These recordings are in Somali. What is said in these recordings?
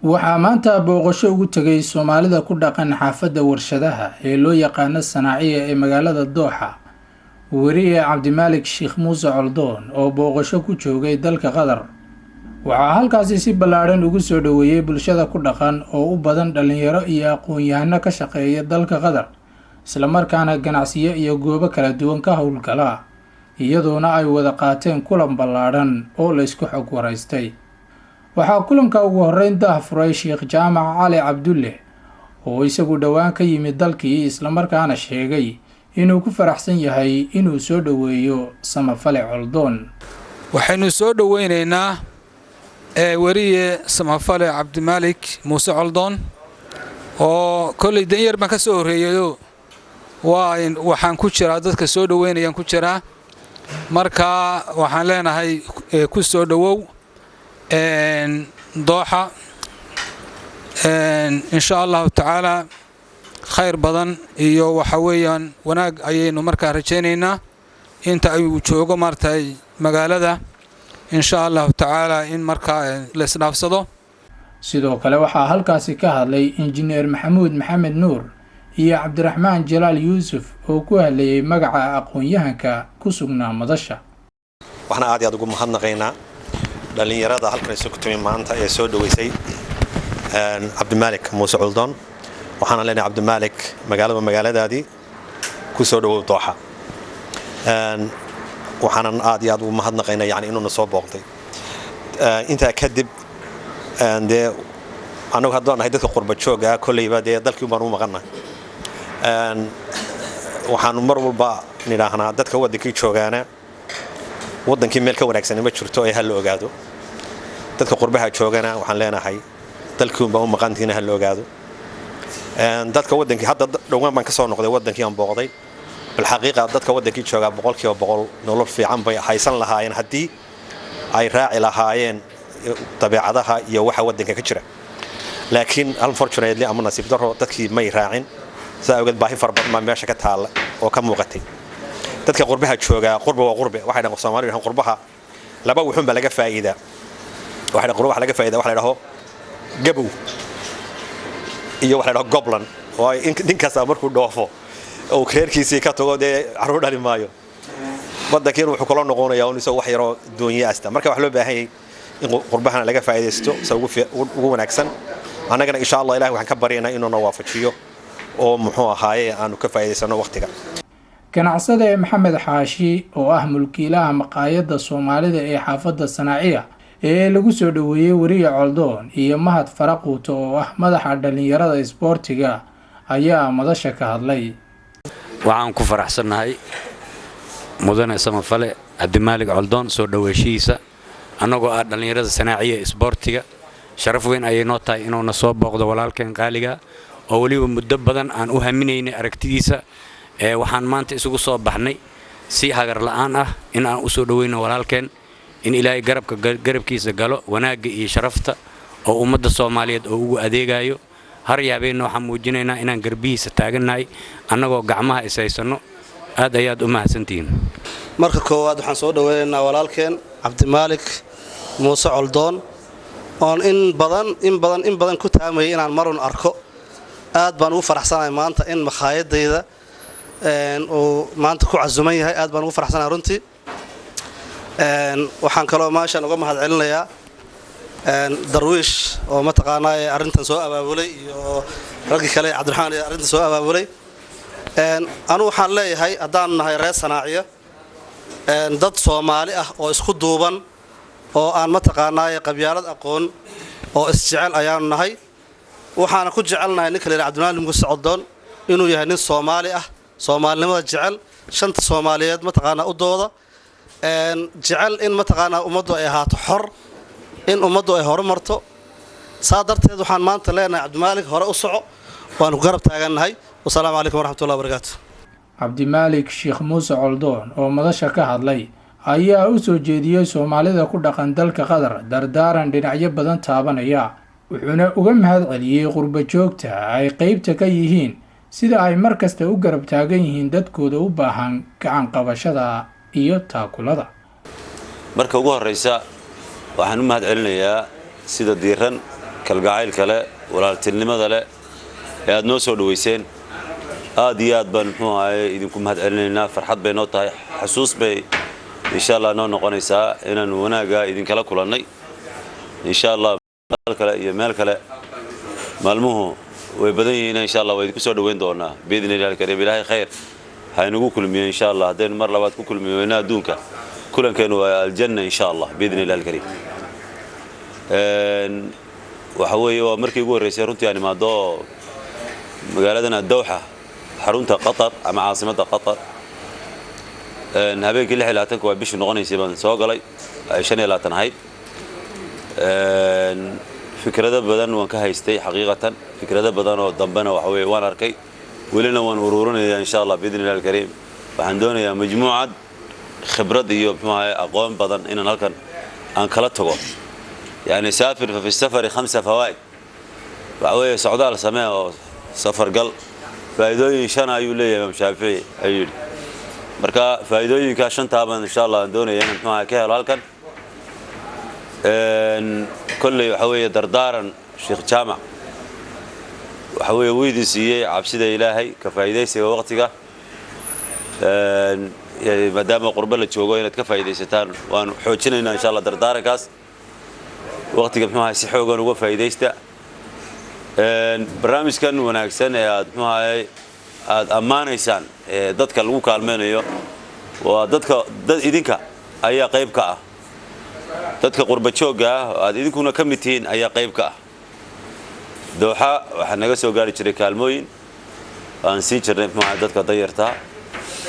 waxaa maanta booqasho ugu tagay Soomaalida ku dhaqan xaafadda warshadaha ee loo yaqaan Sanaaciya ee magaalada Dooxa. Wariye Cabdimaalik Sheekh Muuse Coldoon oo booqasho ku joogay dalka Qatar. Waxaa halkaasi si ballaaran ugu soo dhaweeyay bulshada ku dhaqan oo u badan dhalinyaro iyo aqoon-yahano ka shaqeeya dalka Qatar, isla markaana ganacsiyo iyo goobo kala duwan ka howlgala, iyadoona ay wada qaateen kulan ballaaran oo la isku xog waraystay. waxaa kulanka ugu horeyn daahfuray Sheekh Jaamac Cali Cabdulle oo isagu dhawaan ka yimid dalkii isla markaana sheegay inuu ku faraxsan yahay inuu soo dhaweeyo Samafale Coldoon. waxaynu soo dhaweynaynaa wariye Samafale Cabdimaalik Muuse Coldoon oo kolay danyar baan ka soo horeeyo waxaan ku jiraa dadka soo dhaweynayaan ku jiraa, marka waxaan leenahay ku soo dhawow Dooxa إن شاء الله تعالى خير بدن iyo waxa weeyaan wanaag ayaynu markaa rajaynaynaa inta ay joogo martay magaalada إن شاء الله تعالى in markaa la isnaafsado. sidoo kale waxaa halkaasi ka hadlay injineer Maxamuud Maxamed Nuur iyo Cabdiraxmaan Jalaal Yuusuf oo ku hadlayay magaca aqoon-yahanka ku sugnaa madasha. waxaan aad iyo aad ugu mahadnaqaynaa dhalinyarada halkan soo kutay maanta ee soo dhaweysay Cabdimaalik Muuse Coldoon. waxaan leenahay Cabdimaalik magaaladaadii ku soo dhawow Dooxa. waxaan aad iyo aad ugu mahadnaqaynaa yani inuu soo booqday. inta kadib anagu haddaan nahay dadka qurba jooga kolleyba dalkii baan u maqannaa. waxaan mar walba nidhaahnaa dadka wadankii joogaana wadankii meel ka wanaagsan ma jirto ee hal la ogaado. dadka qurbaha joogana waxaan leenahay dalkii baan u maqantiina hal la ogaado. dadka wadankii hadda dhawaan baan ka soo noqday wadankii aan booqday. bal xaqiiqa dadka wadankii jooga 100% nolol fiican bay haysan lahaayeen haddii ay raaci lahaayeen dabeecadaha iyo waxa wadanka ka jira. laakiin unfortunately ama nasiib darro dadkii may raacin, saa ogeed baahi farbadan ma meesha ka taal oo ka muuqatay. dadka qurbaha jooga qurba waa qurbe, waxay dhahan Soomaalidu waxaan qurbaha laba wuxuun ba laga faa'iidaa. waxay qurbaha laga faa'iidaa waxa la yiraahdo gabow iyo waxa la yiraahdo goblan oo ninkaas markuu dhoofo oo reerkiisii ka tago caruur dhali maayo. wadankii wuxuu kala noqonayaa oo isoo wax yaro dooniye asta. marka wax loo baahan yahay in qurbahana laga faa'iideysto ugu wanaagsan. anagana insha Allah Ilaahay waxaan ka baryaynaa inuu noo waafajiyo oo muxuu ahaaye aanu ka faa'iideysano waqtiga. ganacsade Maxamed Xaashi oo ah mulkiilaha maqaayadda Soomaalida ee xaafadda Sanaaciya ee lagu soo dhaweeyay wariye Coldoon iyo Mahad Faraquuto oo ah madaxa dhalinyarada isboortiga ayaa madasha ka hadlay. waxaan ku faraxsanahay mudane Samafale Cabdimaalik Coldoon soo dhaweeshiisa anagoo ah dhalinyarada Sanaaciya isboortiga. sharaf weyn ayay noo tahay inuu na soo booqdo walaalkeen qaaliga oo waliba muddo badan aan u haminaynay aragtidiisa. waxaan maanta isugu soo baxnay si hagar la'aan ah in aan u soo dhaweyno walaalkeen, in Ilaahay garabkiisa galo wanaaga iyo sharafta oo ummadda Soomaaliyeed oo ugu adeegayo. har yaabeen waxaan muujinaynaa inaan garbihiisa taaganahay annagoo gacmaha isaysano. aad ayaad u mahadsantihiin. marka koowaad waxaan soo dhaweynaynaa walaalkeen Cabdimaalik Muuse Coldoon oo in badan ku taamay inaan marun arko. aad baan ugu faraxsanahay maanta in maqaayadayda oo maanta ku casuuman yahay. aad baan ugu faraxsanahay runtii. waxaan kaloo maashan uga mahad celinayaa darwiish oo ma taqaanaa arintan soo abaabulay iyo rag kale Cabdiraxmaan ee arintan soo abaabulay. anu waxaan leeyahay haddaan nahay reer Sanaaciya dad Soomaali ah oo isku duuban oo aan ma taqaanaa qabyaalad aqoon oo isjecel ayaan nahay. waxaan ku jecelnahay ninka leeyahay Cabdimaalik Muuse Coldoon inuu yahay nin Soomaali ah, Soomaalinimada jecel, shanta Soomaaliyeed ma taqaanaa u dooda, jecel in ma taqaanaa ummaddu ay ahaato xor, in ummaddu ay horumarto. saa darteed waxaan maanta leenahay Cabdimaalik hore u soco, waan ku garab taaganahay. wassalaamu calaykum waraxmatullaahi wabarakaatuh. Cabdimaalik Sheekh Muuse Coldoon oo madasha ka hadlay ayaa u soo jeediyay Soomaalida ku dhaqan dalka Qatar dardaaran dhinacyo badan taabanaya, wuxuuna uga mahad celiyay qurba joogta ay qaybta ka yihiin sida ay markasta u garab taagan yihiin dadkooda u baahan gacan qabashada iyo taakulada. marka ugu horeysa waxaan u mahad celinayaa sida diiran kalgacayl kale walaaltinimada leh ee aad noo soo dhaweyseen aad iyo aad baan muxuu ahaay idinku mahadcelinaynaa farxad bay noo tahay xasuus bay insha Allah noo noqonaysaa inaan wanaaga idin kala kulannay insha Allah kale iyo meel kale maalmuhu way badan yihiin insha Allah way idinku soo dhaweyn doonaa biidnillahi kariim ilaahay khayr ha inagu kulmiyo insha Allah hadeen mar labaad ku kulmiyo adduunka kulankeenu waa aljanna insha Allah biidnillahi kariim waxa weeye waa markii ugu horeysay runtii aan imaado magaaladana Dooxa xarunta Qatar ama caasimadda Qatar habeenkii 16 waa bishii noqonaysay baan soo galay 25 ahayd fikrado badan waan ka haystay xaqiiqatan fikrado badan oo dambana waxa weeye waan arkay welina waan ururinayaa insha Allah biidnillahi kariim waxaan doonayaa majmuucad khibrad iyo aqoon badan inaan halkan aan kala tago يعني سافر ففي السفر 5 فوائد وعويه سعودال سماه سفر قل فايدوين شان ايو ليه امام شافعي ايو marka faa'iidooyinka shanta baan insha Allah doonayaan inaan ka helo halkan kulli waxa weeye dardaaran Sheikh Jaamac waxa weeye weydiisiyay cabsida Ilaahay ka faa'iideysiga waqtiga maadaama qurba la joogo inaad ka faa'iideysataan waan xoojinaynaa insha Allah dardaarankaas waqtiga si xoogan uga faa'iideysta barnaamijkan wanaagsan ee aad ammaanaysaan ee dadka lagu kaalmeynayo waa dad idinka ayaa qayb ka ah dadka qurba jooga aad idinkuna ka mid tihiin ayaa qayb ka ah Dooxa waxa naga soo gaari jiray kaalmooyin aan sii jirnay dadka dayarta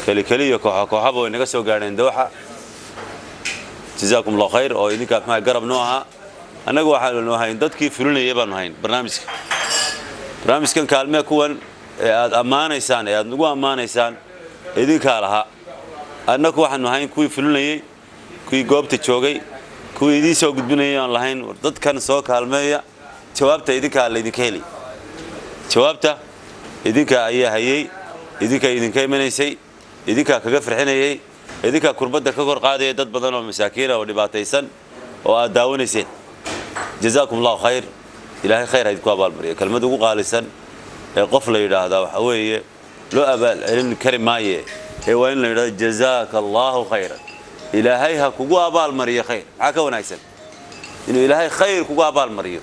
kaliya kooxaba way naga soo gaareen Dooxa جزاكم الله خير oo idinka garab noo aha anagu waxaan noo hayn dadkii fulinayay baan hayn barnaamijkan kaalme kuwan aad amaanaysaan aad nagu amaanaysaan idinka laha anagu waxaan noo hayn kuwii fulinayay kuwii goobta joogay kuwii idin soo gudbinayay aan lahayn dadkan soo kaalmeeya jawaabta idinka la idinka heli jawaabta idinka ayaa hayay idinka imanaysay idinka kaga farxinayay idinka kurbada ka kor qaaday dad badan oo masaakiin oo dhibaataysan oo aad daawanayseen جزاكم الله خير إلهي خير هيدكو أبال مريا كلمة ugu qaalisan ee qof la yiraahdo waxa weeye loo abaal celin kari maaye ee waa in la yiraahdo جزاك الله خير إلهي ha kugu abaal mariyo khayr waxa ka wanaagsan inuu Ilaahay khayr kugu abaal mariyo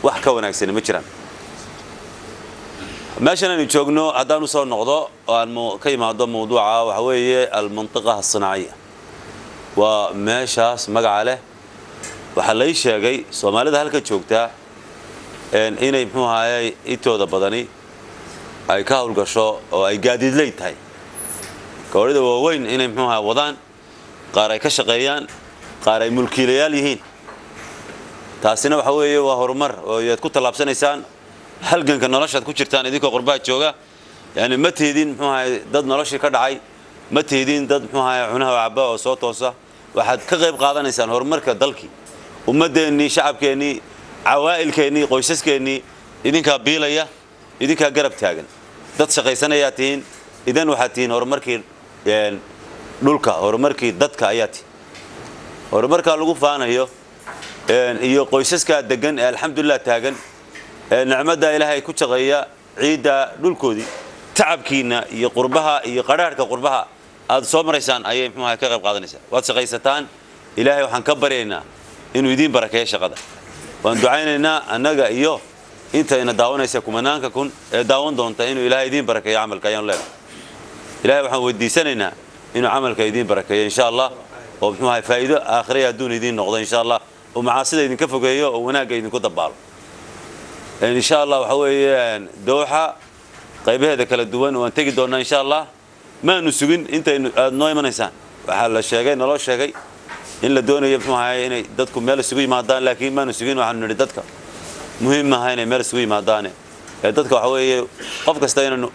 wax ka wanaagsan ma jiraan meeshan aan joogno hadaan soo noqdo oo aan ka imaado mawduuca waxa weeye al-mantiqa as-sanaaciya waa meeshaas magaca leh waxa la sheegay Soomaalida halka joogta inay itooda badani ay ka hawlgasho oo ay gaadiid leeyahay kooxda waaweyn inay wadaan qaar ay ka shaqeeyaan qaar ay mulkiilayaal yihiin taasina waxa weeye waa horumar oo aad ku talaabsanaysaan halganka noloshaad ku jirtaan idinka qurbaha jooga yani ma teedin dad noloshii ka dhacay ma teedin dad cunaha wacba oo soo toosa waxaad ka qayb qaadanaysaan horumarka dalkii ummadeeni shacabkeeni cawaa'ilkeeni qoysaskeeni idinka biilaya idinka garab taagan dad shaqaysanaya tiin idan waxa tiin horumarkii dhulka horumarkii dadka ayaa tiin horumarka lagu faanayo iyo qoysaska degan alxamdulillah taagan nicmada Ilaahay ku shaqeeya ciida dhulkoodii tacabkiina iyo qurbaha iyo qaraarka qurbaha aad soo maraysaan ayay ka qayb qaadanaysaa waad shaqaysataan Ilaahay waxaan ka baryaynaa inuu idin barakeeyo shaqada waan ducaynaynaa anaga iyo inta ina daawanaysa kumanaanka kun ee daawan doonta inuu Ilaahay idin barakeeyo amalka ayaan leeyahay Ilaahay waxaan weydiisanaynaa inuu amalka idin barakeeyo insha Allah oo faa'iido aakhirada adduun idin noqdo insha Allah oo macaasida idin ka fogeeyo oo wanaaga idin ku dabaalo insha Allah waxa weeyaan Dooxa qaybaheeda kala duwan waan tagi doonaa insha Allah ma aanu sugin inta aad noo imanaysaan waxa la sheegay naloo sheegay in la doonayo inay dadku meel isugu yimaadaan laakiin ma aanu sugin waxaan nidhi dadka muhiim ma aha inay meel isugu yimaadaan dadka waxa weeye qof kasta inuu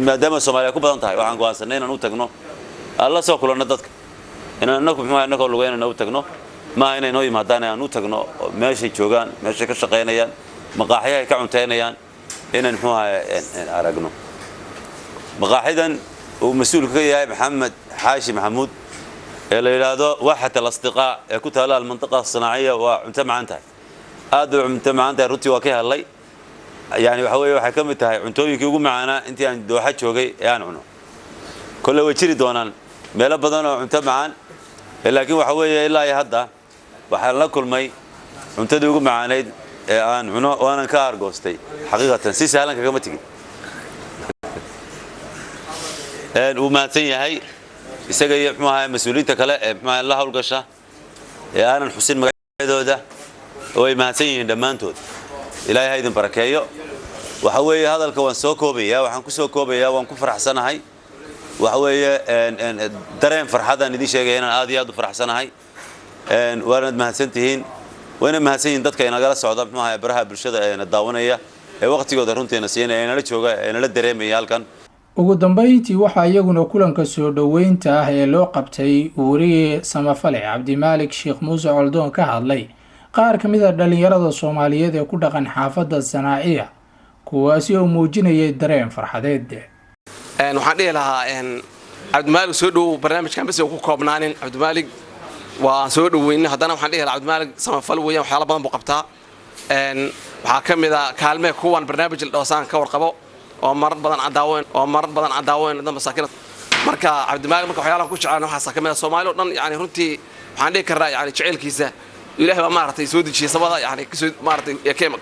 maadaama Soomaaliya ku badan tahay waxaan go'aansanay inaan u tagno alla soo kulana dadka inaan anagu lugeynana u tagno ma inay noo yimaadaan aan u tagno meesha joogaan meesha ka shaqeynayaan maqaaxiyaha ka cunteynayaan inaan aragno maqaaxidan uu mas'uulka ka yahay Maxamed Xaashi Maxamuud ee la yiraahdo waaxda al-asdiqaa ee ku taala al-mantiqa as-sanaaciya waa cunto macaantahay aad u cunto maanta runtii waa ka helay yani waxa weeye waxay ka mid tahay cuntooyinkii ugu macaanaa intii aan dooxa joogay ee aan cuno kolle way jiri doonaan meelo badan oo cunto macaan laakiin waxa weeye ilaa iyo hadda waxaan la kulmay cuntadii ugu macaaneyd ee aan cuno oo aan ka argoostay xaqiiqatan si sahlan kagama tagin uu mahadsan yahay isaga iyo muxuu ahaa mas'uuliyiinta kale ee muxuu ahaa la hawlgasha ee aanan xusin magacadooda oo ay mahadsan yihiin dhammaantood ilaahay ha idin barakeeyo waxa weeye hadalka waan soo koobayaa waxaan ku soo koobayaa waan ku faraxsanahay waxa weeye dareen farxadaan idin sheegay inaan aad iyo aad u faraxsanahay waanad mahadsantihiin wayna mahadsan yihiin dadka inagala socda muxuu ahaa baraha bulshada ee daawanaya ee waqtigooda runtiina siinaya ee nala jooga ee nala dareemaya halkan ugu dambeyntii waxaa iyaguna kulanka soo dhoweynta ah ee loo qabtay wariye samafale cabdimaalik sheekh muuse coldoon ka hadlay qaar ka mid a dhalinyarada Soomaaliyeed ee ku dhaqan xaafadda Sanaaciya kuwaasi oo muujinayay dareen farxadeed waxaan dhihi lahaa cabdimaalik soo dhow barnaamijkan bas ku koobnaanin cabdimaalik waa soo dhoweyn haddana waxaan dhihi lahaa cabdimaalik samafale weeyaan waxyaalo badan buu qabtaa waxaa ka mid ah kaalme kuwan barnaamij la dhoosaan ka warqabo oo marar badan cadaaweyn dad masaakiin marka cabdimaalik marka waxyaalaha ku jeclaan waxaas ka mid ah Soomaali oo dhan yani runtii waxaan dhihi karaa yani jaceelkiisa ilaahay baa maartay soo dejiyay sabada yani ka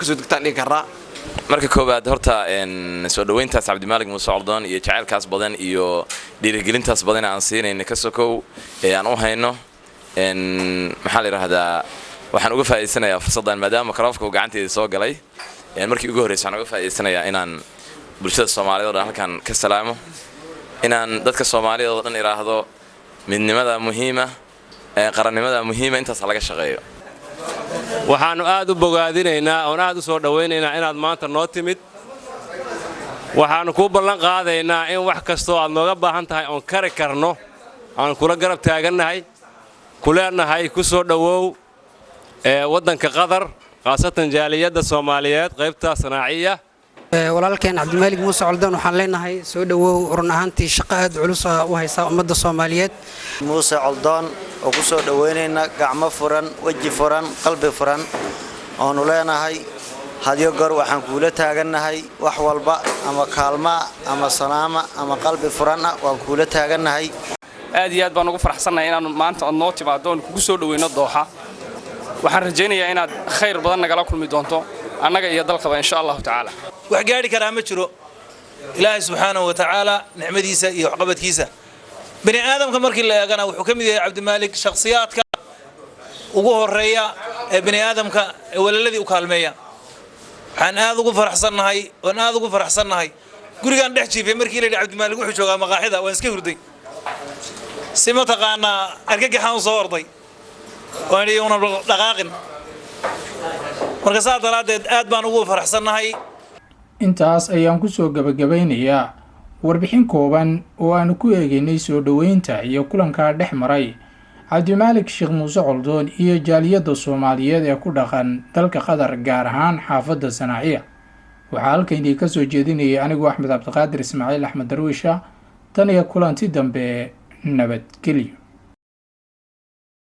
soo degtaan dhihi karaa marka koobaad horta soo dhaweyntaas cabdimaalik muuse coldoon iyo jaceelkaas badan iyo dhiirigelintaas badan aan siinayna ka sokow ee aan u hayno maxaa la yiraahdaa waxaan uga faa'iideysanayaa fursadan maadaama mikrofoonka gacanteeda soo galay markii ugu horeysay waxaan uga faa'iideysanayaa inaan bulshada Soomaaliyeed oo dhan halkan ka salaamo inaan dadka Soomaaliyeed oo dhan iraahdo midnimada muhiima qarannimada muhiima intaas laga shaqeeyo waxaanu aad u bogaadinaynaa oo aad u soo dhaweynaynaa inaad maanta noo timid waxaanu ku ballan qaadaynaa in wax kasto aad nooga baahan tahay oo kari karno aan kula garab taagannahay kuleenahay ku soo dhawow waddanka Qatar qaasatan jaaliyadda Soomaaliyeed qaybta Sanaaciya walaalkeen cabdimaalik muuse coldoon waxaan leenahay soo dhawow run ahaantii shaqo aad culus u haysa ummadda Soomaaliyeed muuse coldoon oo ku soo dhaweynayna gacmo furan waji furan qalbi furan oo leenahay hadiyo goor waxaan kuula taagannahay wax walba ama kaalma ama salaama ama qalbi furan waan kuula taagannahay aad iyo aad baan ugu faraxsanahay inaan maanta oo noo timaado ku soo dhaweyno Dooxa waxaan rajaynayaa inaad khayr badan nagala kulmi doonto annaga iyo dalkaba insha Allah taala wax gaari karaa ma jiro ilaahay subhanahu wa ta'ala nicmadiisa iyo waxqabadkiisa bani aadamka markii la eegana wuxuu ka mid yahay cabdimaalik shakhsiyaadka ugu horeeya ee bani aadamka walaladii u kaalmeeya waxaan aad ugu faraxsanahay gurigan dhex jiifay markii la yidhi cabdimaalik wuxuu joogaa maqaaxida waan iska hurday si ma taqaanaa argagaxaan u soo orday waan idhi una dhaqaaqin marka saa daraadeed aad baan ugu faraxsanahay intaas ayaan ku soo gabagabeynayaa warbixin kooban oo aan ku eegaynay soo dhaweynta iyo kulanka dhex maray cabdimaalik sheekh muuse coldoon iyo jaaliyadda Soomaaliyeed ee ku dhaqan dalka Qatar gaar ahaan xaafadda Sanaaciya waxaa halkaynii ka soo jeedinayay anigu Axmed Cabdiqaadir Ismaaciil Axmed Darwiisha tan iyo kulanti dambe nabadgelyo